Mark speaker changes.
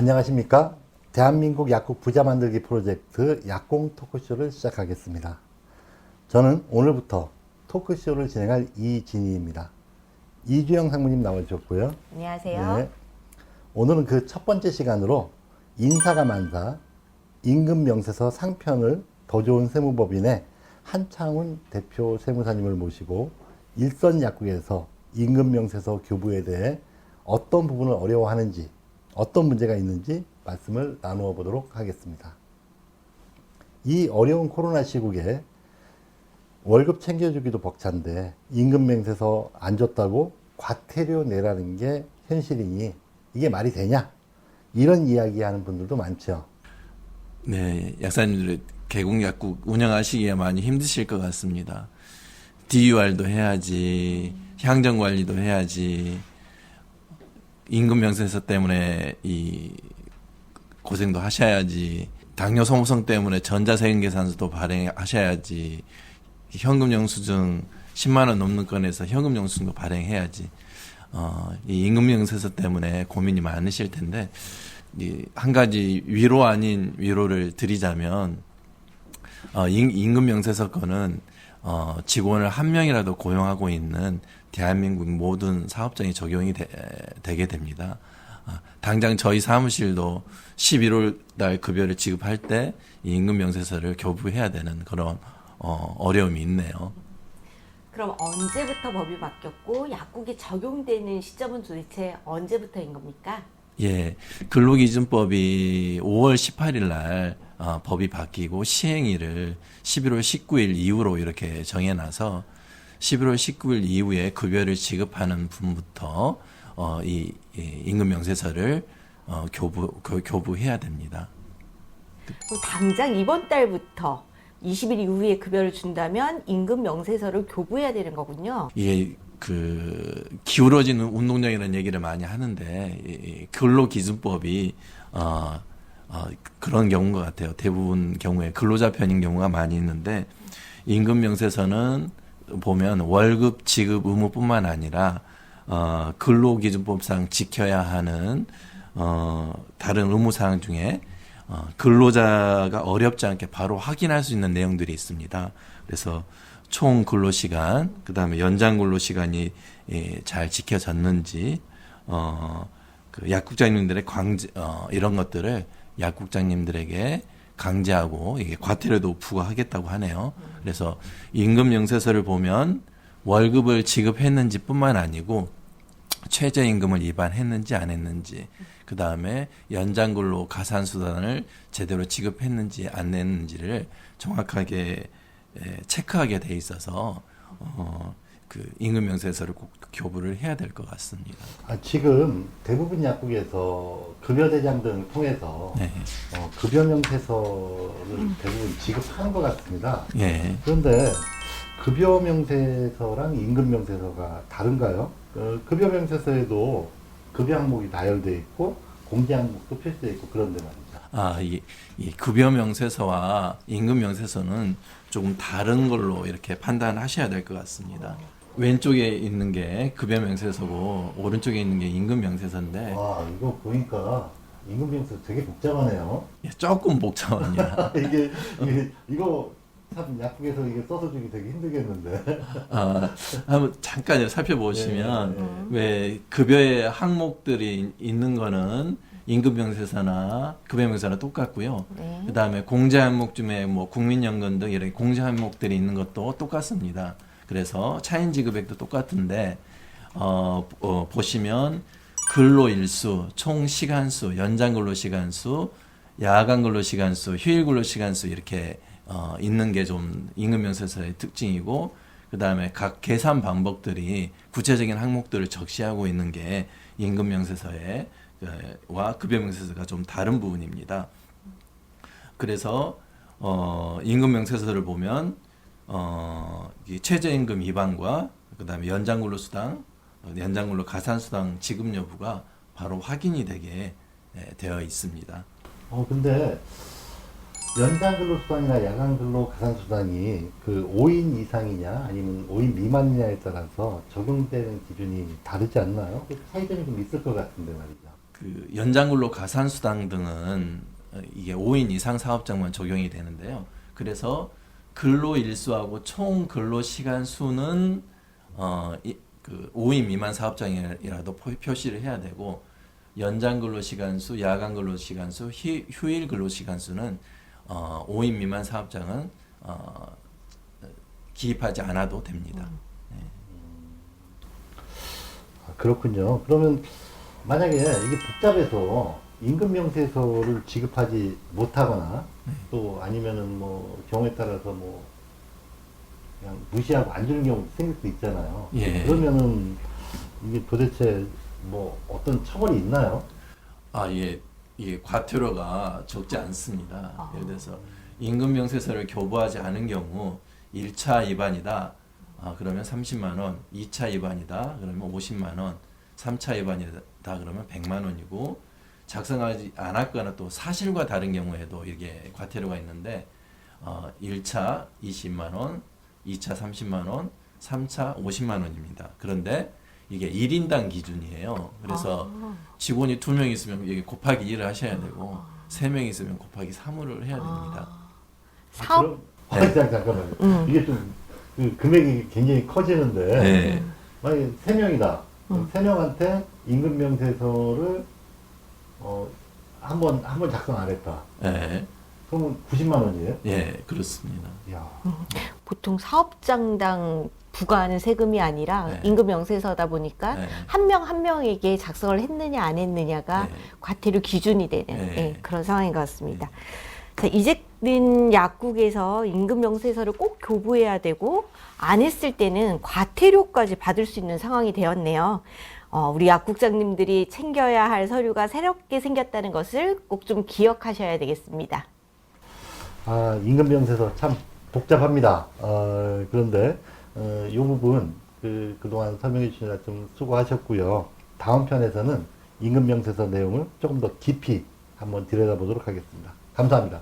Speaker 1: 안녕하십니까? 대한민국 약국 부자 만들기 프로젝트 약공 토크쇼를 시작하겠습니다. 저는 오늘부터 토크쇼를 진행할 이진희입니다. 이주영 상무님 나와주셨고요.
Speaker 2: 안녕하세요.
Speaker 1: 네. 오늘은 그 첫 번째 시간으로 인사가 만사, 임금명세서 상편을 더 좋은 세무법인의 한창훈 대표 세무사님을 모시고 일선약국에서 임금명세서 교부에 대해 어떤 부분을 어려워하는지, 어떤 문제가 있는지 말씀을 나누어 보도록 하겠습니다. 이 어려운 코로나 시국에 월급 챙겨주기도 벅찬데 임금명세서 안 줬다고 과태료 내라는 게 현실이니 이게 말이 되냐? 이런 이야기하는 분들도 많죠.
Speaker 3: 네, 약사님들 개공약국 운영하시기에 많이 힘드실 것 같습니다. DUR도 해야지, 향정관리도 해야지, 임금명세서 때문에 이 고생도 하셔야지, 당뇨 소모성 때문에 전자세금계산서도 발행하셔야지, 현금영수증 10만 원 넘는 건에서 현금영수증도 발행해야지. 이 임금명세서 때문에 고민이 많으실 텐데, 한 가지 위로 아닌 위로를 드리자면, 임금명세서 건은 직원을 한 명이라도 고용하고 있는 대한민국 모든 사업장에 적용이 되게 됩니다. 당장 저희 사무실도 11월 달 급여를 지급할 때 이 임금명세서를 교부해야 되는 그런 어려움이 있네요.
Speaker 2: 그럼 언제부터 법이 바뀌었고 약국이 적용되는 시점은 도대체 언제부터인 겁니까?
Speaker 3: 예, 근로기준법이 5월 18일 날 법이 바뀌고 시행일을 11월 19일 이후로 이렇게 정해놔서 11월 19일 이후에 급여를 지급하는 분부터 이 임금명세서를 교부해야 됩니다.
Speaker 2: 그럼 당장 이번 달부터 20일 이후에 급여를 준다면 임금명세서를 교부해야 되는 거군요.
Speaker 3: 이게 기울어지는 운동량이라는 얘기를 많이 하는데 이 근로기준법이 그런 경우인 것 같아요. 대부분 경우에 근로자 편인 경우가 많이 있는데 임금명세서는 보면 월급 지급 의무뿐만 아니라 근로기준법상 지켜야 하는 다른 의무사항 중에 근로자가 어렵지 않게 바로 확인할 수 있는 내용들이 있습니다. 그래서 총 근로시간, 그 다음에 연장 근로시간이 잘 지켜졌는지, 그 약국장님들의 이런 것들을 약국장님들에게 강제하고 이게 과태료도 부과하겠다고 하네요. 그래서 임금명세서를 보면 월급을 지급했는지 뿐만 아니고 최저임금을 위반했는지 안 했는지, 그 다음에 연장근로 가산수당을 제대로 지급했는지 안 했는지를 정확하게 체크하게 돼 있어서 그 임금명세서를 꼭 교부를 해야 될 것 같습니다.
Speaker 1: 지금 대부분 약국에서 급여대장 등을 통해서
Speaker 3: 네.
Speaker 1: 급여명세서를 대부분 지급하는 것 같습니다.
Speaker 3: 예.
Speaker 1: 그런데 급여명세서랑 임금명세서가 다른가요? 급여명세서에도 급여 항목이 나열되어 있고 공제 항목도 표시되어 있고 그런데 말이죠.
Speaker 3: 이 급여명세서와 임금명세서는 조금 다른 걸로 이렇게 판단하셔야 될 것 같습니다. 왼쪽에 있는 게 급여명세서고 오른쪽에 있는 게 임금명세서인데
Speaker 1: 와, 이거 보니까 임금명세서 되게 복잡하네요.
Speaker 3: 예, 조금 복잡합니다.
Speaker 1: 이거 참 약국에서 이게 써서 주기 되게 힘들겠는데.
Speaker 3: 한번 잠깐 살펴보시면 왜 급여의 항목들이 있는 거는 임금명세서나 급여명세서나 똑같고요.
Speaker 2: 네.
Speaker 3: 그다음에 공제 항목 중에 뭐 국민연금 등 이런 공제 항목들이 있는 것도 똑같습니다. 그래서 차인지급액도 똑같은데 보시면 근로일수, 총시간수, 연장근로시간수, 야간근로시간수, 휴일근로시간수 이렇게 있는 게 좀 임금명세서의 특징이고, 그 다음에 각 계산 방법들이 구체적인 항목들을 적시하고 있는 게 임금명세서의 와 급여명세서가 좀 다른 부분입니다. 그래서 임금명세서를 보면 이 최저임금 위반과 그 다음에 연장근로수당, 연장근로 가산수당 지급 여부가 바로 확인이 되게 되어 있습니다.
Speaker 1: 근데 연장근로수당이나 야간근로 가산수당이 그 5인 이상이냐 아니면 5인 미만이냐에 따라서 적용되는 기준이 다르지 않나요? 그 차이점이 좀 있을 것 같은데 말이죠.
Speaker 3: 그 연장근로 가산수당 등은 이게 5인 이상 사업장만 적용이 되는데요. 그래서 근로일수하고 총 근로시간 수는 그 5인 미만 사업장이라도 표시를 해야 되고, 연장 근로시간 수, 야간 근로시간 수, 휴일 근로시간 수는 5인 미만 사업장은 기입하지 않아도 됩니다.
Speaker 1: 아, 그렇군요. 그러면 만약에 이게 복잡해서 임금명세서를 지급하지 못하거나 또 아니면은 뭐 경우에 따라서 뭐 그냥 무시하고 안 주는 경우도 생길 수 있잖아요.
Speaker 3: 예.
Speaker 1: 그러면은 이게 도대체 뭐 어떤 처벌이 있나요?
Speaker 3: 이게 과태료가 적지 않습니다. 예를 들어서 임금명세서를 교부하지 않은 경우 1차 위반이다. 그러면 30만 원, 2차 위반이다. 그러면 50만 원, 3차 위반이다. 그러면 100만 원이고, 작성하지 않았거나 또 사실과 다른 경우에도 이게 과태료가 있는데 1차 20만 원, 2차 30만 원, 3차 50만 원입니다. 그런데 이게 1인당 기준이에요. 그래서 직원이 2명 있으면 이게 곱하기 1을 하셔야 되고 3명 있으면 곱하기 3을 해야 됩니다.
Speaker 2: 사업
Speaker 1: 잠깐만요. 이게 좀 그 금액이 굉장히 커지는데
Speaker 3: 네.
Speaker 1: 만약에 3명이다. 3명한테 임금명세서를 한 번 작성 안 했다.
Speaker 3: 네.
Speaker 1: 그러면 90만 원이에요?
Speaker 3: 예, 그렇습니다.
Speaker 1: 이야.
Speaker 2: 보통 사업장당 부과하는 세금이 아니라
Speaker 3: 네.
Speaker 2: 임금 명세서다 보니까
Speaker 3: 네.
Speaker 2: 한 명 한 명에게 작성을 했느냐 안 했느냐가
Speaker 3: 네.
Speaker 2: 과태료 기준이 되는
Speaker 3: 네.
Speaker 2: 예, 그런 상황인 것 같습니다. 자, 이제는 약국에서 임금 명세서를 꼭 교부해야 되고 안 했을 때는 과태료까지 받을 수 있는 상황이 되었네요. 우리 약국장님들이 챙겨야 할 서류가 새롭게 생겼다는 것을 꼭 좀 기억하셔야 되겠습니다.
Speaker 1: 임금명세서 참 복잡합니다. 그런데 이 부분 그동안 설명해 주시느라 좀 수고하셨고요. 다음 편에서는 임금명세서 내용을 조금 더 깊이 한번 들여다보도록 하겠습니다. 감사합니다.